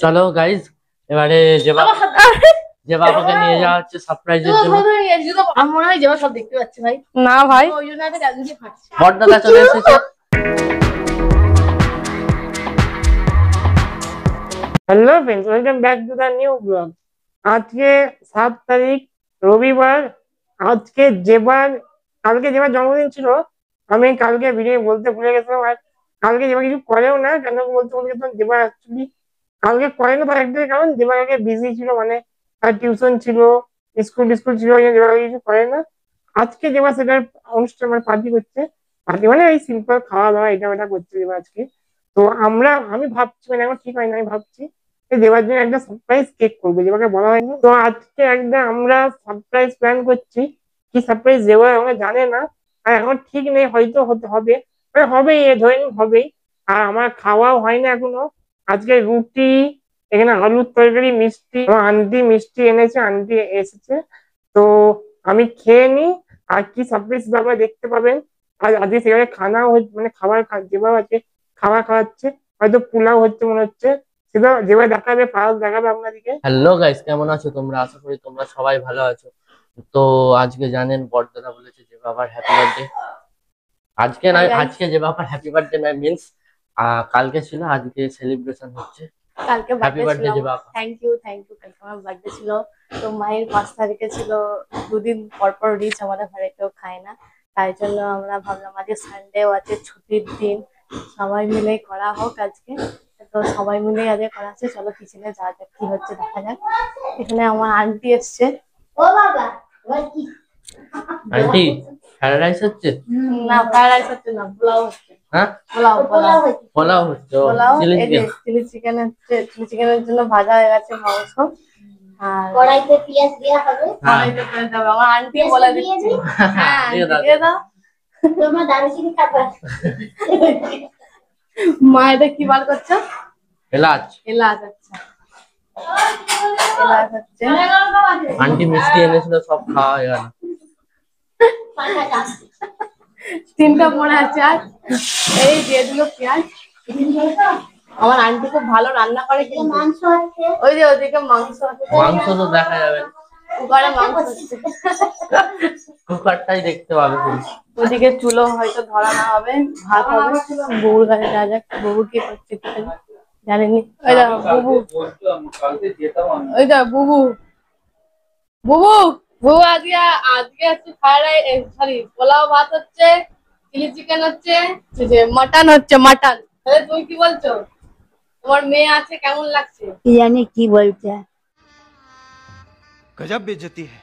চলো গাইজ, এবারে যে বাবাকে নিয়ে যাওয়া হচ্ছে সারপ্রাইজের জন্য। আমি মনে হয় যেবা সব দেখতে পাচ্ছি ভাই। না ভাই, ওই জন্য একটা গাজনি ফাটছে। বড়দাদা চলে এসেছে। Hello friends, welcome back to the new blog. আজকে 7 তারিখ, রবিবার। আজকে কালকে যেবার জন্মদিন ছিল। আমি কালকে ভিডিও বলতে ভুলে গেছিলাম। আর কালকে যেবার কিছু করেও না, কেন বলতে ভুলে গেছিলাম। যেবার অ্যাকচুয়ালি কালকে করে না, তার একটাই কারণ, যেবার আগে বিজি ছিল, মানে তার টিউশন ছিল, স্কুল ছিল, ওই জন্য যেবার আগে কিছু করে না। আজকে যেবার সেটার অনুষ্ঠান, মানে পার্টি করছে। পার্টি মানে এই সিম্পল খাওয়া দাওয়া এটা ওটা করছে যেবার আজকে। তো আমি ভাবছি, মানে আমার ঠিক হয়নি, আমি ভাবছি দেওয়ার জন্য একটা সারপ্রাইজ কেক করবো, যেভাবে বলা হয়নি। তো আজকে একটা আমরা সারপ্রাইজ প্ল্যান করছি। কি সারপ্রাইজ দেবো আমরা জানে না, আর এখন ঠিক নেই, হয়তো হতে হবে, মানে হবেই, ধরে নিন হবেই। আর আমার খাওয়াও হয় না এখনো। আজকে রুটি, এখানে আলুর তরকারি, মিষ্টি, আমার আন্টি মিষ্টি এনেছে, আন্টি এসেছে। তো আমি খেয়ে নিই, আর কি সারপ্রাইজ আপনারা দেখতে পাবেন। আর আজকে সেখানে খানাও হচ্ছে, মানে যেভাবে আছে খাবার খাওয়াচ্ছে, হয়তো পোলাও হচ্ছে মনে হচ্ছে। সেটা যেভাবে দেখাবে, ফার্স্ট দেখাবে আপনাদেরকে। হ্যালো গাইজ, কেমন আছো তোমরা? আশা করি তোমরা সবাই ভালো আছো। তো আজকে জানেন বড়দাদা বলেছে যে বাবার হ্যাপি বার্থডে। আজকে নয়, আজকে যে বাবার হ্যাপি বার্থডে নয়, মিন্স কালকে ছিল, আজকে সেলিব্রেশন হচ্ছে। কালকে হ্যাপি বার্থডে ছিল বার্থডে যে আমার। বাবা। Thank you. কালকে আমার বার্থডে ছিল। তো মায়ের 5 তারিখে ছিল। দুদিন পর পর রিচ আমাদের ঘরে কেউ খায় না। তাই জন্য আমরা ভাবলাম আজকে সানডেও আছে, ছুটির দিন, সবাই মিলে করা হোক আজকে। তো সবাই মিলে আজকে করা হচ্ছে। চলো কিচেনে যা যাক, কি হচ্ছে দেখা যাক। এখানে আমার আন্টি এসছে। ও বাবা, আন্টি, ফ্রাইড রাইস হচ্ছে? না, ফ্রাইড রাইস হচ্ছে না, পোলাও হচ্ছে। হ্যাঁ, পোলাও হচ্ছে। পোলাও, চিলি এই যে চিকেন। চিলি চিকেন হচ্ছে। চিলি চিকেনের জন্য ভাজা হয়ে গেছে মাংস। আর কড়াইতে পেঁয়াজ দেওয়া হবে। কড়াইতে পেঁয়াজ দেবে, আমার আন্টি বলে দিচ্ছে। হ্যাঁ, দিয়ে দাও। দিয়ে দাও। তোমার দারুচিনি খাবার। মা এটা কি বার করছো? এলাচ। এলাচ। আচ্ছা, এলাচ হচ্ছে। আন্টি মিষ্টি এনেছিল, সব খাওয়া হয়ে গেল। তিনটা মনে আছে। আর এই দিয়ে দিল পেঁয়াজ। আমার আন্টি খুব ভালো রান্না করে, কিন্তু মাংস আছে। ওই যে ওদিকে মাংস আছে। মাংস তো দেখা যাবে না, কুকারে মাংস হচ্ছে। কুকারটাই দেখতে পাবে শুধু। ওদিকে চুলো হয়তো ধরা না হবে, ভাত হবে। বউর কাছে যা যাক, বউ কি করছে কি জানিনি। ওই দা বুবু, ওই দা বুবু, বুবু, বুবু আজকে আজকে হচ্ছে ফ্রাইড রাইস, সরি পোলাও ভাত হচ্ছে, চিলি চিকেন হচ্ছে, যে মাটন হচ্ছে, মাটন। তাহলে তুমি কি বলছো? তোমার মেয়ে আছে, কেমন লাগছে? কি জানি কি বলছে। गजब बेइज्जती है।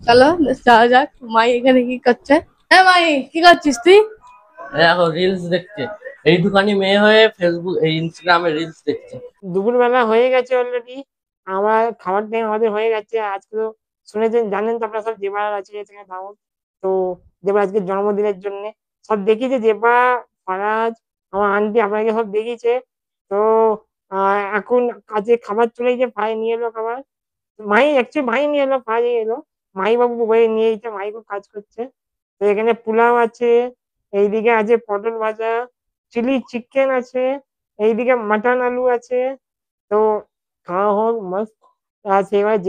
চলো যাওয়া যাক। মাই এখানে কি করছে? হ্যাঁ মাই, কি করছিস তুই? দেখো রিলস দেখছে, এইটুখানি মেয়ে হয়ে ফেসবুক এই ইনস্টাগ্রামে রিলস দেখছে। দুপুরবেলা হয়ে গেছে অলরেডি, আমার খাবার টাইম আমাদের হয়ে গেছে। আজকে তো শুনেছেন, জানেন তো আপনারা সব, যেবার আছে সেখানে দাওয়াত। তো যেবার আজকে জন্মদিনের জন্য সব দেখিয়েছে, যেবা, ফারাজ, আমার আন্টি আপনাকে সব দেখিয়েছে। তো এখন কাজে খাবার চলে গেছে, ভাই নিয়ে এলো খাবার। ভাই নিয়ে এলো, ভাই এলো, মাই বাবু বয়ে নিয়ে এসে মাই খুব কাজ করছে। তো এখানে পোলাও আছে, এইদিকে আছে পটল ভাজা, চিলি চিকেন আছে, এইদিকে মাটন আলু আছে। তো খাওয়া হোক মস্ত। আর সেবারে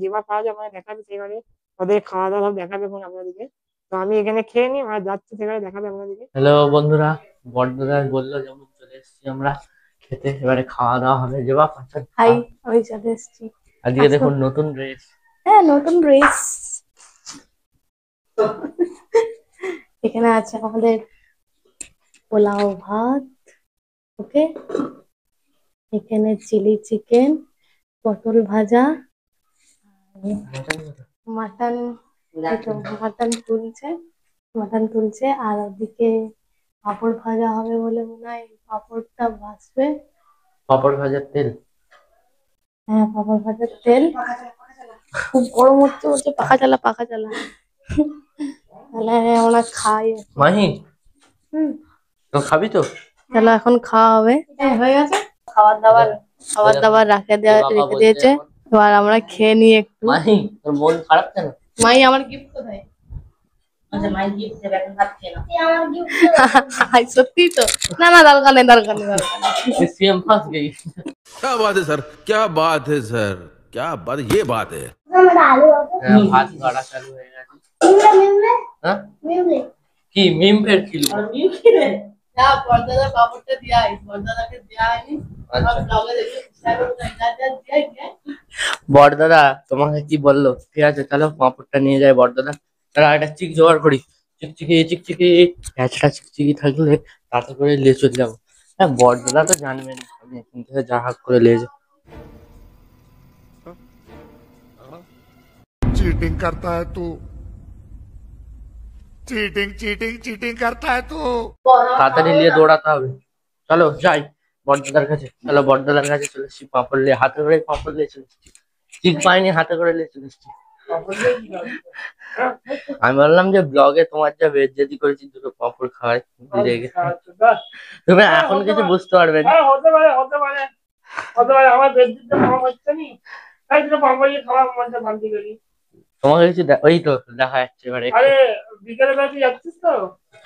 যেবা পাওয়া যায় আমাকে দেখাবে, সেবারে ওদের খাওয়া দাওয়া সব দেখাবে এখন আপনাদেরকে। তো আমি এখানে খেয়ে নিই, আর যাচ্ছি সেখানে দেখাবে আপনাদেরকে। হ্যালো বন্ধুরা, বড়দাদা বললো যেমন চলে এসেছি আমরা খেতে, এবারে খাওয়া দাওয়া হবে। যে বা হাই, আমি চলে এসেছি। আজকে দেখুন নতুন ড্রেস। হ্যাঁ, নতুন ড্রেস। এখানে আছে আমাদের পোলাও ভাত, ওকে। এখানে চিলি চিকেন, পটল ভাজা, মাটন। মাটন তুলছে, মাটন তুলছে। আর ওদিকে পাঁপড় ভাজা হবে বলে মনে হয়, পাঁপড়টা ভাজবে। পাপড় ভাজার তেল। হ্যাঁ, পাঁপড় ভাজার তেল। খুব গরম হচ্ছে, বলছে পাখা চালা, পাখা চালা। তাহলে আমরা খাই। মাহি, হুম, তো খাবি তো? তাহলে এখন খাওয়া হবে। হয়ে গেছে খাবার দাবার রেখে দিয়েছে। এবার আমরা খেয়ে নিই একটু। মাহি, তোর মন খারাপ কেন? মাই, আমার গিফট কোথায়? হাই সত্যি তো না না দরকার নেই দরকার নেই দরকার নেই सीएम फंस गई। क्या बात है सर, क्या बात है सर, क्या बात, ये बात है। আমরা আলু হবে ভাত বাড়া চালু হয়ে গেছে। মিমলে হ্যাঁ মিমলে কি মিম ফের ছিল? যা বর্দাদা পাপড়টা দিয়া বর্দাদাকে দেয়া হয়নি আর ব্লগে দেখে বড়দাদা তোমাকে কি বললো? ঠিক আছে চলো পাঁপড়টা নিয়ে যায় বড়দাদা। তারা একটা চিক জোগাড় করি, চিকচিকি চিকচিকি প্যাঁচটা চিকচিকি থাকলে তাতে করে নিয়ে চলে যাবো। হ্যাঁ বড়দাদা তো জানবেন আমি এখান থেকে যা হাক করে নিয়ে যাবো। चीटिंग करता है तू, चीटिंग चीटिंग चीटिंग करता है तू। তাড়াতাড়ি নিয়ে দৌড়াতে হবে। চলো যাই বড়দাদার কাছে। চলো বড়দাদার কাছে চলে এসছি, পাঁপড় নিয়ে হাতে করে পাঁপড় নিয়ে চলে এসছি। চিক পাইনি হাতে করে নিয়ে চলে এসছি। আমি বললাম যে ব্লগে তোমার যা বেজ্জতি করেছি দুটো পাঁপড় খাওয়াই দিয়ে গেছে। তুমি এখন কিছু বুঝতে পারবে না। হ্যাঁ হতে পারে হতে পারে হতে পারে আমার বেডশিটটা কম হচ্ছে নি তাই তো পাপড়ি খাওয়ার মনটা শান্তি করি। তোমাকে কিছু ওই তো দেখা যাচ্ছে এবারে। আরে বিকেলে বেলা তুই যাচ্ছিস তো?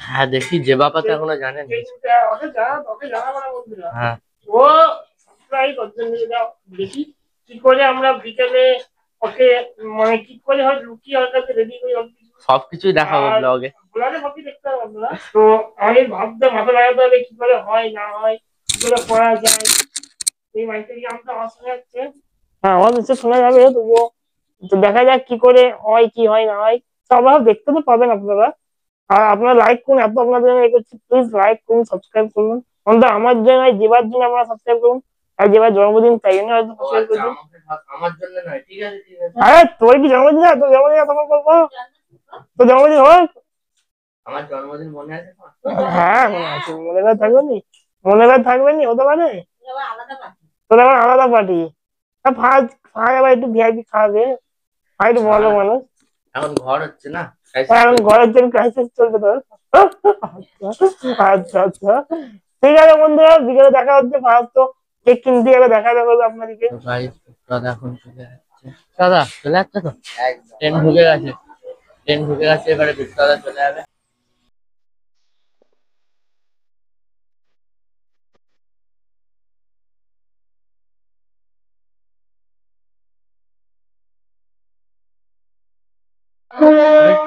হ্যাঁ দেখি যে বাবা তো এখনো জানেন। ওকে জানা মানে বন্ধুরা হ্যাঁ ও সাবস্ক্রাইব করতে নিয়ে যাও দেখি কি করে আমরা বিকেলে ওকে মানে কি করে হয় লুকিয়ে ওর কাছে রেডি করি সবকিছুই দেখাবো ব্লগে। ব্লগে সবই দেখতে হবে আপনারা। তো আমি ভাবতে মাথা লাগাতে হবে কি করে হয় না হয় কি করে করা যায়। এই মাইকের গানটা আমার শোনা যাচ্ছে, হ্যাঁ আমার নিচে শোনা যাবে তবুও তো দেখা যাক কি করে হয় কি হয় না হয়। তো আপনারা দেখতে তো পাবেন আপনারা। আর আপনারা লাইক করুন, এত আপনাদের জন্য করছি, প্লিজ লাইক করুন সাবস্ক্রাইব করুন। অন্তত আমার জন্য যেবার জন্য আপনারা সাবস্ক্রাইব করুন আর যেবার জন্মদিন তাই জন্য হয়তো সাবস্ক্রাইব করুন। আমার জন্য নয়, ঠিক আছে ঠিক আছে। আরে তোর কি জন্মদিন না? তোর জন্মদিন তখন করবো, তোর জন্মদিন হোক। আমার জন্মদিন মনে আছে তো? হ্যাঁ মনে আছে, মনে করে থাকবে নি, মনে করে থাকবে নি হতে পারে। তোর আবার আলাদা পার্টি ফার্স্ট আবার একটু ভিআইপি খাওয়াবে আর একটু ভালো মানুষ। এখন ঘর হচ্ছে না, এখন ঘরের জন্য ক্রাইসিস চলছে তোর। আচ্ছা আচ্ছা ঠিক আছে বন্ধুরা, বিকেলে দেখা হচ্ছে। ফার্স্ট তো কেক কিনতে গেলে দেখা যাবে আপনাদেরকে। দাদা এখন চলে যাচ্ছে। দাদা চলে যাচ্ছে তো, ট্রেন ঢুকে গেছে, ট্রেন ঢুকে গেছে, এবারে দাদা চলে যাবে।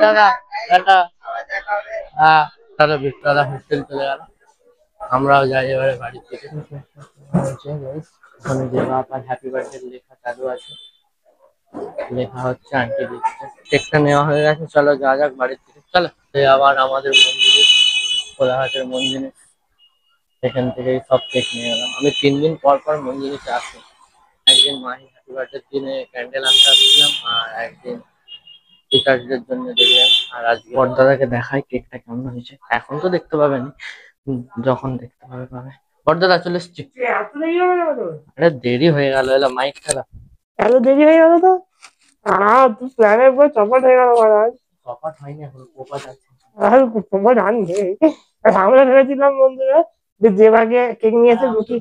দাদা টাটা। হ্যাঁ তাহলে দাদা হোস্টেল চলে গেল, আমরাও যাই এবারে বাড়ি থেকে। ওখানে যে বাবার হ্যাপি বার্থডে লেখা চালু আছে, লেখা হচ্ছে, আন্টি লিখছে। কেকটা নেওয়া হয়ে গেছে, চলো যা যাক বাড়ির থেকে। চলো আবার আমাদের মন্দিরে, কোলাঘাটের মন্দিরে, এখান থেকে সব কেক নিয়ে গেলাম। আমি 3 দিন পর পর মন্দিরে আসি। একদিন মাহি হ্যাপি বার্থডে দিনে ক্যান্ডেল আনতে আসছিলাম, আর একদিন টিচারদের জন্য দেখলাম। আর আজকে বড়দাদাকে দেখাই কেকটা কেমন হয়েছে। এখন তো দেখতে পাবেন, যখন দেখতে পাবে পাবে। বড়দাদা চলে এসছি। এত দেরি হবে না তো? আরে দেরি হয়ে গেল, এলা মাইক খেলা। এত দেরি হয়ে গেল তো? তুই প্ল্যানের পর চপাট হয়ে গেল মহারাজ। কপাট হয়নি এখন, কোপাট আছে। আর চপাট আনবে। আমরা ভেবেছিলাম বন্ধুরা যে ভাগে কেক নিয়েছে রুটি।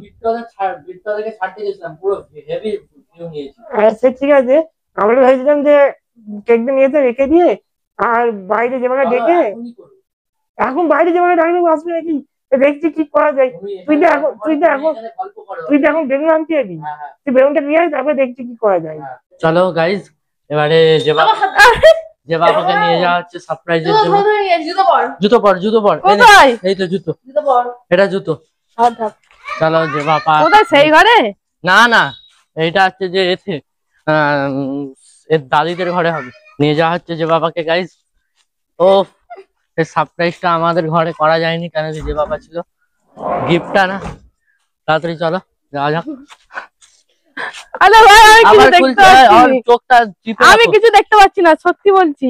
বিট্টুদাকে ছাড়তে গেছিলাম, পুরো হেভি ভিউ নিয়েছি। সে ঠিক আছে, আমরা ভেবেছিলাম যে কেকটা নিয়েছে রেখে দিয়ে আর বাইরে যে ভাগে ডেকে, এখন বাইরে যে ভাগে ডাকলে আসবে নাকি দেখছি কি করা যায়। তুই তো এখন বেলুন আনতে যাবি, তুই বেলুনটা নিয়ে আয়, তারপরে দেখছি কি করা যায়। চলো গাইজ, এবারে যে বাবাকে নিয়ে যাওয়া হচ্ছে সারপ্রাইজের জন্য। জুতো পর জুতো পর, এই তো জুতো, এটা জুতো। চলো যে বাবা সেই ঘরে না না, এইটা হচ্ছে যে এতে এর দাদিদের ঘরে হবে, নিয়ে যাওয়া হচ্ছে যে বাবাকে গাইজ। ও এই সারপ্রাইজটা আমাদের ঘরে করা যায়নি, কেন কি যে বাবা ছিল, গিফটটা না। তাড়াতাড়ি চলো যাওয়া যাক। আমি কিছু দেখতে পাচ্ছি না, সত্যি বলছি।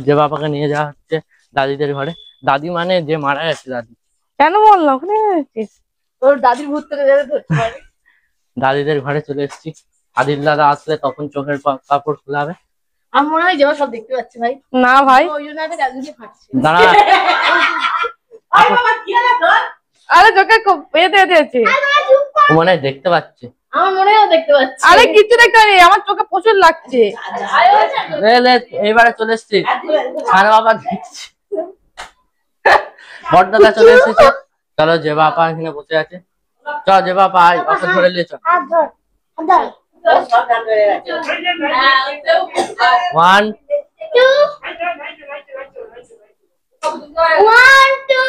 যে বাবাকে নিয়ে যাওয়া হচ্ছে দাদিদের ঘরে। দাদি মানে যে মারা গেছে দাদি। কেন বললো ওখানে তোর দাদির ভূত থেকে ধরতে পারে। দাদিদের ঘরে চলে এসেছি। আদিল দাদা আসলে তখন চোখের কাপড় খোলা হবে। আমার মনে হয় যে সব দেখতে পাচ্ছি ভাই। না ভাই, ওই জন্য আমি দাদিকে ফাটছি। দাঁড়া, আরে চোখে পেতে আছে, মনে হয় দেখতে পাচ্ছে। আমার মনে হয় দেখতে পাচ্ছি। আরে কিছু দেখতে পারি, আমার চোখে প্রচুর লাগছে। এবারে চলে এসছি, সারা বাবা দেখছি। বড়দাদা চলে এসেছে। চলো জেবা আপা এখানে বসে আছে, চল জেবা আপা আয়, ওকে ধরে নিয়ে চল। হাত ধর, হাত ধর। 1 One, two.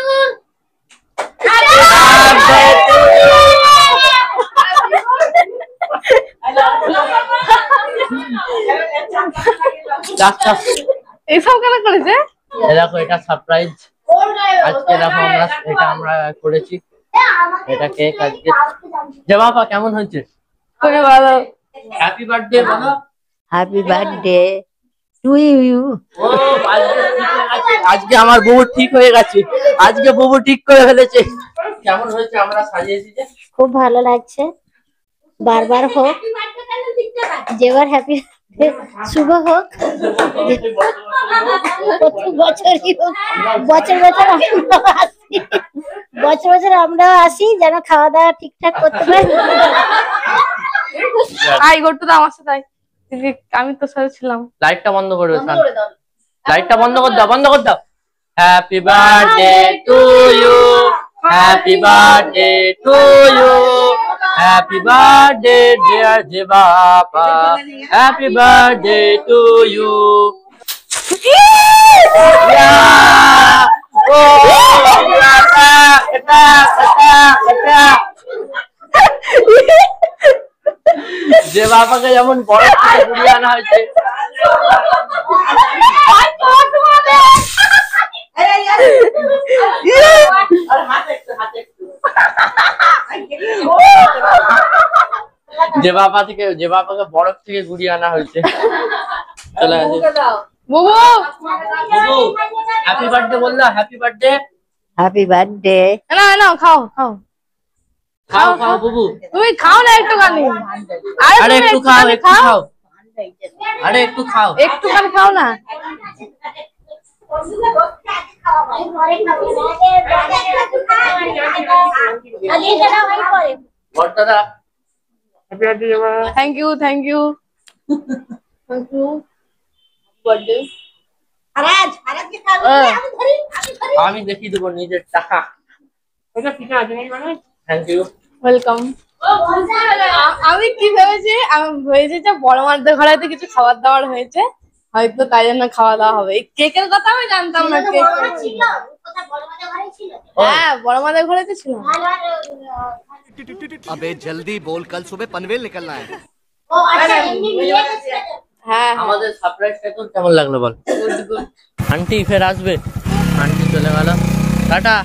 এইসব কেন করেছে? দেখো এটা সারপ্রাইজ, আজকে দেখো আমরা করেছি এটা কেক আজকে। জেবা আপা কেমন হয়েছে? খুবই ভালো। হ্যাপি বার্থডে বলো। Happy birthday to you. ও আজকে ঠিক হয়ে গেছে, আজকে আমার বউ ঠিক হয়ে গেছে, আজকে বউ ঠিক করে ফেলেছে। কেমন হয়েছে আমরা সাজিয়েছি যে? খুব ভালো লাগছে, বারবার হোক, যেবার হ্যাপি শুভ হোক, প্রতি বছরই হোক, বছর বছর আমরাও আসি, বছর বছর আমরাও আসি যেন খাওয়া দাওয়া ঠিকঠাক করতে পারি। আই গট্টু তো আমার সাথে আয়। আমি তোর সাথে ছিলাম। লাইটটা বন্ধ করবে, লাইটটা বন্ধ করে দাও, বন্ধ করে দাও। Happy birthday to you, happy birthday to you, happy birthday dear Zeba আপা, হ্যাপি বার্থডে টু ইউ। যে বাবাকে যেমন বড় থেকে ঘুরিয়ে আনা হয়েছে, যে বাবাকে বরফ থেকে ঘুরিয়ে আনা হয়েছে। চলে আসে বুবু হ্যাপি বার্থডে বললো, হ্যাপি বার্থডে। Happy birthday. না না খাও খাও খাও খাও বুবু, তুমি খাও না একটুখানি। আরে একটু খাও, একটু খাও, আরে একটু খাও, একটুখানি খাও না। বড়দাদা happy birthday Zeba. Thank you thank you thank you birthday. আমি দেখিয়ে দেবো নিজের টাকা। এটা পিঠা আছে নাকি মানে? Thank you. ওয়েলকাম। আমি কি ভেবেছি, আমি ভেবেছি যে বড় মাদের ঘরে হয়তো কিছু খাবার দাবার হয়েছে, হয়তো তাই জন্য খাওয়া দাওয়া হবে। এই কেকের কথা আমি জানতাম না। কেক হ্যাঁ বড় মাদের ঘরে তো ছিল। अबे जल्दी बोल, कल सुबह पनवेल निकलना है। হ্যাঁ আমাদের সারপ্রাইজটা তোর কেমন লাগলো বল? আন্টি ফের আসবে, আন্টি চলে গেল, টাটা।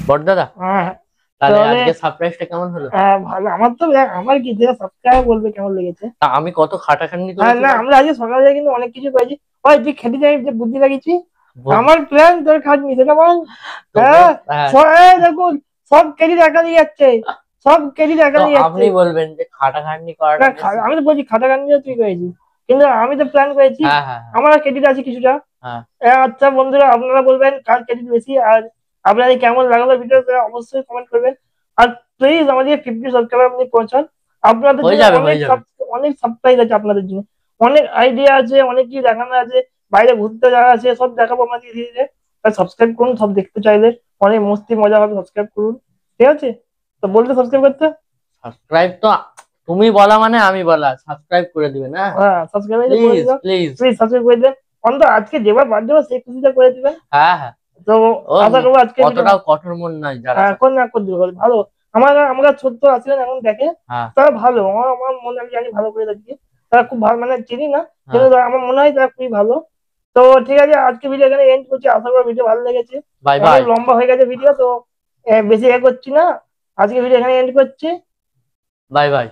বড়দাদা হ্যাঁ তাহলে তাহলে- আজকে সারপ্রাইজটা কেমন হলো? ভালো। আমার তো আমার কি যেটা সাবস্ক্রাইব বলবে কেমন লেগেছে। তা আমি কত খাটাখাটনি না করেছি। আমরা আজকে সকালে কিন্তু অনেক কিছু করেছি। ওই তুই খেতে যাই যে বুদ্ধি লাগিয়েছি, বল। আমার প্ল্যান তোর খাটনি সেটা বল। হ্যাঁ এই দেখুন সব কেজি দেখা দিয়ে যাচ্ছে, সব কেজি দেখা তো দিয়ে যাচ্ছে। আপনি বলবেন যে খাটাখাটনি করাটা বেশি। আমি তো বলছি খাটাখাটনিও তুই করেছিস, কিন্তু আমি তো প্ল্যান করেছি। হ্যাঁ হ্যাঁ আমার ক্রেডিট আছে কিছুটা। হ্যাঁ। আচ্ছা বন্ধুরা আপনারা বলবেন কার ক্রেডিট বেশি, আর আপনাদের কেমন লাগলো ভিডিওটা অবশ্যই কমেন্ট করবেন। আর প্লিজ আমাদের 50 সাবস্ক্রাইবার আপনি পৌঁছান। আপনাদের হয়ে জন্য যাবে, অনেক হয়ে যাবে। অনেক সারপ্রাইজ আছে আপনাদের জন্য, অনেক আইডিয়া আছে, অনেক কিছু দেখানো আছে, বাইরে ঘুরতে যাওয়া আছে, সব দেখাবো আমাদের ধীরে ধীরে। সাবস্ক্রাইব করুন, সব দেখতে চাইলে অনেক মস্তি মজা হবে, সাবস্ক্রাইব করুন। ঠিক আছে, তো বলতে সাবস্ক্রাইব করতে। সাবস্ক্রাইব তো তুমি বলা মানে আমি বলা, সাবস্ক্রাইব করে দিবেন। হ্যাঁ subscribe please please. Please subscribe করে দেন। অন্তত আজকে যেবার বার্থডে সেই খুশিটা করে দিবেন। হ্যাঁ হ্যাঁ, তো ও আশা করবো আজকে কতটাও কঠোর মন নয় যারা। এখন না করে দিবে ভালো। আমরা ছোট্ট আছিলেন এখন দেখে হ্যাঁ তারা ভালো, আমার মনে আমি জানি ভালো করে দেখি, তারা খুব ভালো, মানে চিনি না কিন্তু আমার মনে হয় তারা খুবই ভালো। তো ঠিক আছে, আজকে ভিডিও এখানে এন্ড করছি। আশা করি ভিডিও ভালো লেগেছে। Bye bye. অনেক লম্বা হয়ে গেছে ভিডিও, তো বেশি করছি না, আজকে ভিডিও এখানে এন্ড করছি। Bye bye.